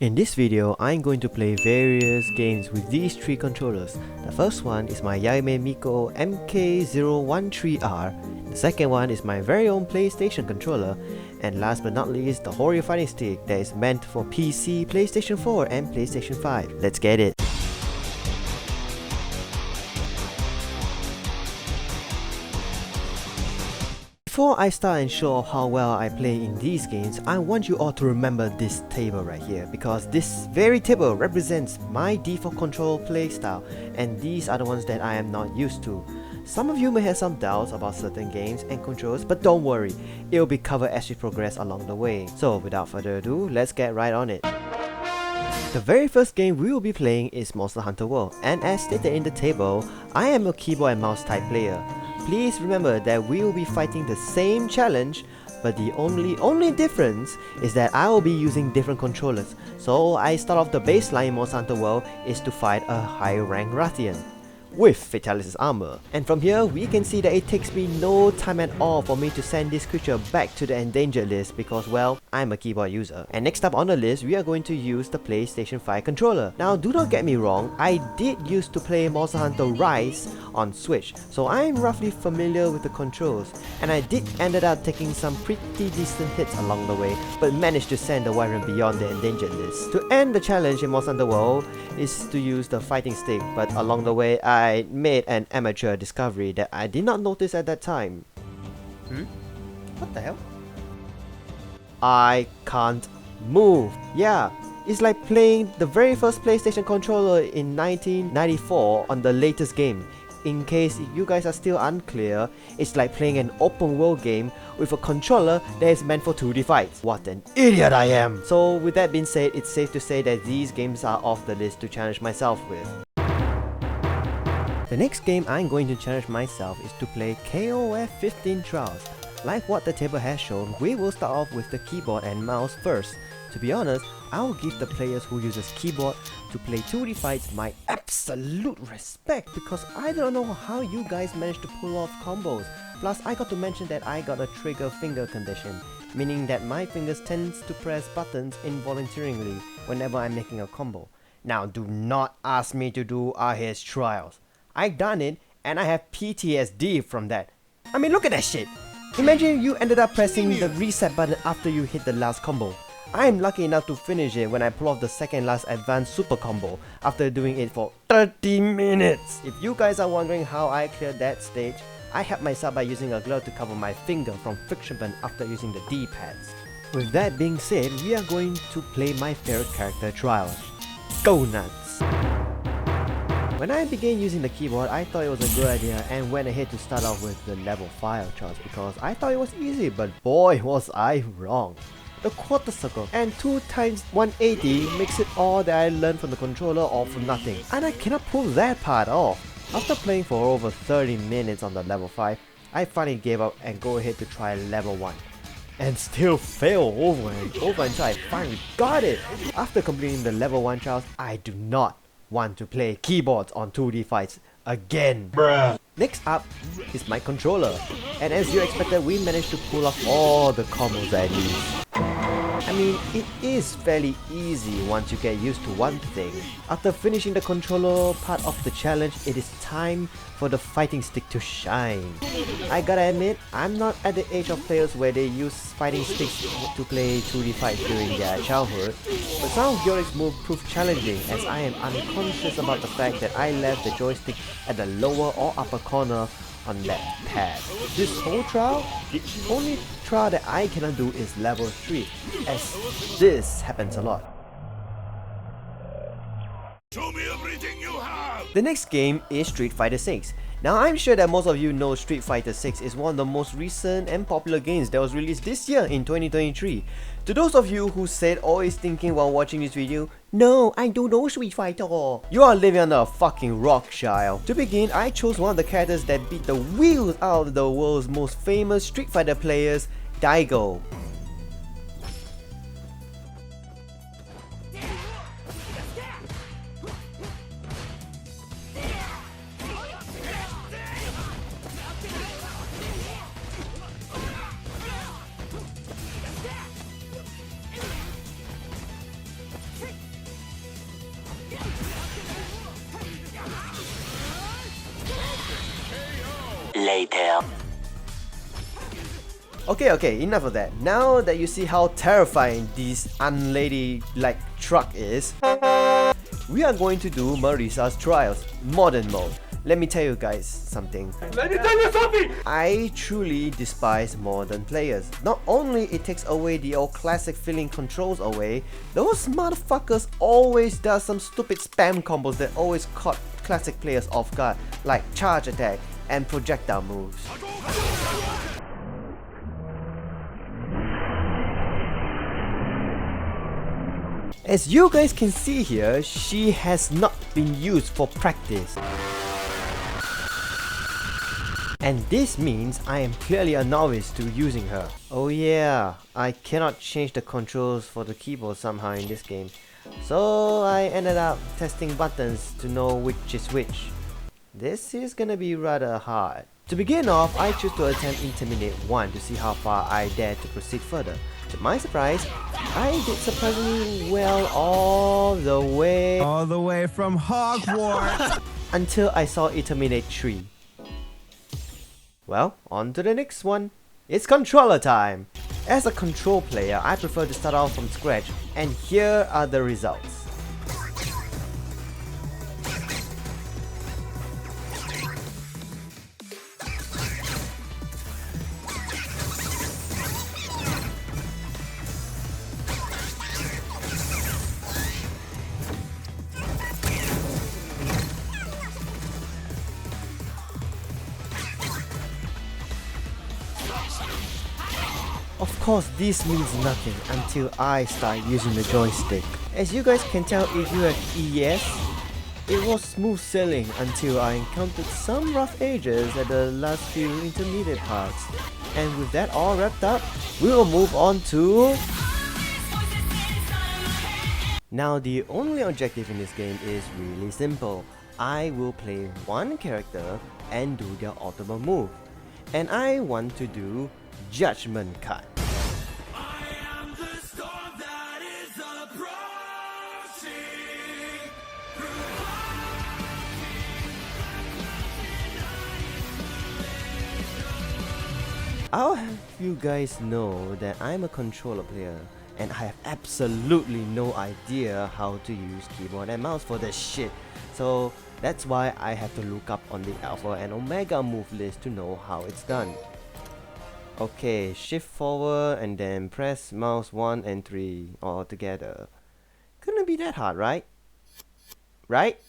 In this video, I'm going to play various games with these three controllers. The first one is my Yaime Miko MK013R, the second one is my very own PlayStation controller, and last but not least, the Horror Fighting Stick that is meant for PC, PlayStation 4 and PlayStation 5. Let's get it! Before I start and show off how well I play in these games, I want you all to remember this table right here, because this very table represents my default control playstyle, and these are the ones that I am not used to. Some of you may have some doubts about certain games and controls, but don't worry, it will be covered as we progress along the way. So without further ado, let's get right on it. The very first game we will be playing is Monster Hunter World, and as stated in the table, I am a keyboard and mouse type player. Please remember that we will be fighting the same challenge, but the only difference is that I will be using different controllers. So I start off the baseline in Monster Hunter World is to fight a high rank Rathian with Fatalis' armor. And from here, we can see that it takes me no time at all for me to send this creature back to the endangered list because, well, I'm a keyboard user. And next up on the list, we are going to use the PlayStation 5 controller. Now, do not get me wrong, I did used to play Monster Hunter Rise on Switch, so I'm roughly familiar with the controls, and I did ended up taking some pretty decent hits along the way, but managed to send the Wyvern beyond the endangered list. To end the challenge in Monster Hunter World is to use the fighting stick, but along the way I made an amateur discovery that I did not notice at that time. What the hell? I can't move. Yeah, it's like playing the very first PlayStation controller in 1994 on the latest game. In case you guys are still unclear, it's like playing an open world game with a controller that is meant for 2D fights. What an idiot I am! So with that being said, it's safe to say that these games are off the list to challenge myself with. The next game I'm going to challenge myself is to play KOF 15 Trials. Like what the table has shown, we will start off with the keyboard and mouse first. To be honest, I will give the players who uses keyboard to play 2D fights my absolute respect, because I don't know how you guys manage to pull off combos. Plus, I got to mention that I got a trigger finger condition, meaning that my fingers tends to press buttons involuntarily whenever I'm making a combo. Now, do not ask me to do RH Trials. I've done it and I have PTSD from that. I mean, look at that shit! Imagine you ended up pressing the reset button after you hit the last combo. I am lucky enough to finish it when I pull off the second last advanced super combo after doing it for 30 minutes. If you guys are wondering how I cleared that stage, I helped myself by using a glove to cover my finger from friction burn after using the D-pads. With that being said, we are going to play my favorite character trial. Go nuts! When I began using the keyboard, I thought it was a good idea and went ahead to start off with the level 5 trials because I thought it was easy, but boy was I wrong. The quarter circle and 2 times 180 makes it all that I learned from the controller all for nothing, and I cannot pull that part off. After playing for over 30 minutes on the level 5, I finally gave up and go ahead to try level 1. And still fail over and over until I finally got it. After completing the level 1 trials, I do not want to play keyboards on 2D fights again. Bruh. Next up is my controller, and as you expected, we managed to pull off all the combos at least. I mean, it is fairly easy once you get used to one thing. After finishing the controller part of the challenge, it is time for the fighting stick to shine. I gotta admit, I'm not at the age of players where they use fighting sticks to play 2D fights during their childhood, but some of Yorick's moves prove challenging as I am unconscious about the fact that I left the joystick at the lower or upper corner on that pad. This whole trial, the only trial that I cannot do is level 3, as this happens a lot. Show me everything you have! The next game is Street Fighter 6. Now I'm sure that most of you know Street Fighter 6 is one of the most recent and popular games that was released this year in 2023. To those of you who said always thinking while watching this video, no, I don't know Street Fighter, you are living under a fucking rock, child. To begin, I chose one of the characters that beat the wheels out of the world's most famous Street Fighter players, Daigo. later. Okay, enough of that. Now that you see how terrifying this unlady-like truck is, we are going to do Marisa's Trials Modern Mode. Let me tell you guys something. Let me tell you something! I truly despise modern players. Not only it takes away the old classic feeling controls away, those motherfuckers always does some stupid spam combos that always caught classic players off guard, like charge attack and projectile moves. As you guys can see here, she has not been used for practice. And this means I am clearly a novice to using her. Oh yeah, I cannot change the controls for the keyboard somehow in this game. So I ended up testing buttons to know which is which. This is gonna be rather hard. To begin off, I choose to attempt Intimidate 1 to see how far I dare to proceed further. To my surprise, I did surprisingly well all the way from Hogwarts. until I saw Intimidate 3. Well, on to the next one. It's controller time! As a control player, I prefer to start off from scratch, and here are the results. Of course, this means nothing until I start using the joystick. As you guys can tell if you have ES, it was smooth sailing until I encountered some rough edges at the last few intermediate parts. And with that all wrapped up, we will move on to... Now the only objective in this game is really simple. I will play one character and do their ultimate move. And I want to do Judgment Cut. I'll have you guys know that I'm a controller player and I have absolutely no idea how to use keyboard and mouse for this shit. So that's why I have to look up on the Alpha and Omega move list to know how it's done. Okay, shift forward and then press mouse 1 and 3 all together. Couldn't be that hard, right? Right?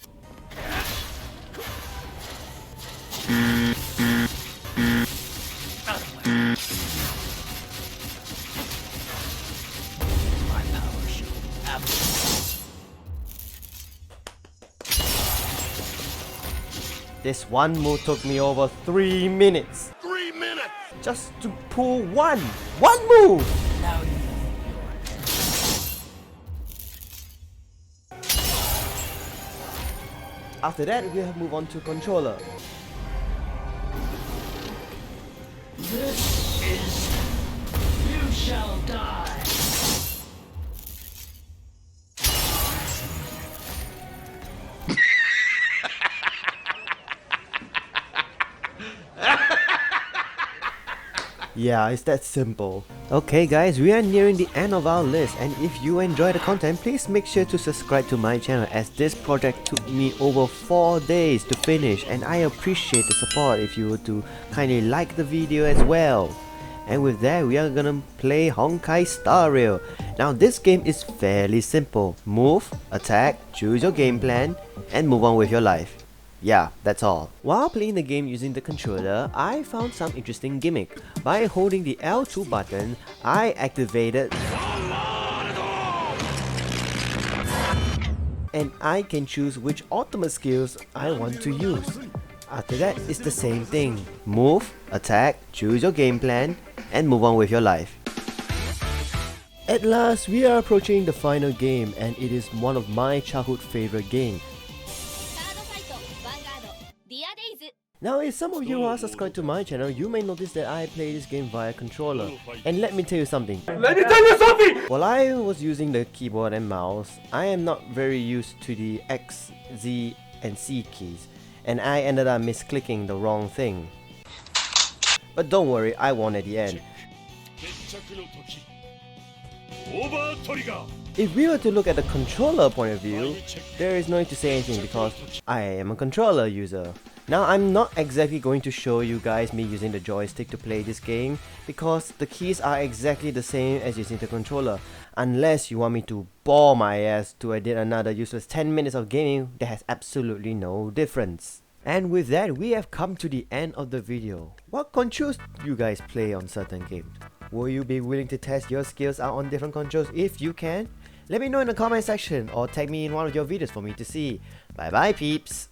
This one move took me over 3 minutes. 3 minutes! Just to pull one move! After that, we have move on to controller. This is... You shall die. Yeah, it's that simple. Okay guys, we are nearing the end of our list, and if you enjoy the content, please make sure to subscribe to my channel, as this project took me over 4 days to finish, and I appreciate the support if you were to kindly like the video as well. And with that, we are gonna play Honkai Star Rail. Now this game is fairly simple. Move, attack, choose your game plan, and move on with your life. Yeah, that's all. While playing the game using the controller, I found some interesting gimmick. By holding the L2 button, I activated and I can choose which ultimate skills I want to use. After that, it's the same thing. Move, attack, choose your game plan, and move on with your life. At last, we are approaching the final game, and it is one of my childhood favorite games. Now, if some of you are subscribed to my channel, you may notice that I play this game via controller. And let me tell you something. Let me tell you something! While I was using the keyboard and mouse, I am not very used to the X, Z, and C keys, and I ended up misclicking the wrong thing. But don't worry, I won at the end. If we were to look at the controller point of view, there is no need to say anything because I am a controller user. Now I'm not exactly going to show you guys me using the joystick to play this game because the keys are exactly the same as using the controller, unless you want me to bore my ass to edit another useless 10 minutes of gaming that has absolutely no difference. And with that, we have come to the end of the video. What controls do you guys play on certain games? Will you be willing to test your skills out on different controls if you can? Let me know in the comment section or tag me in one of your videos for me to see. Bye bye peeps!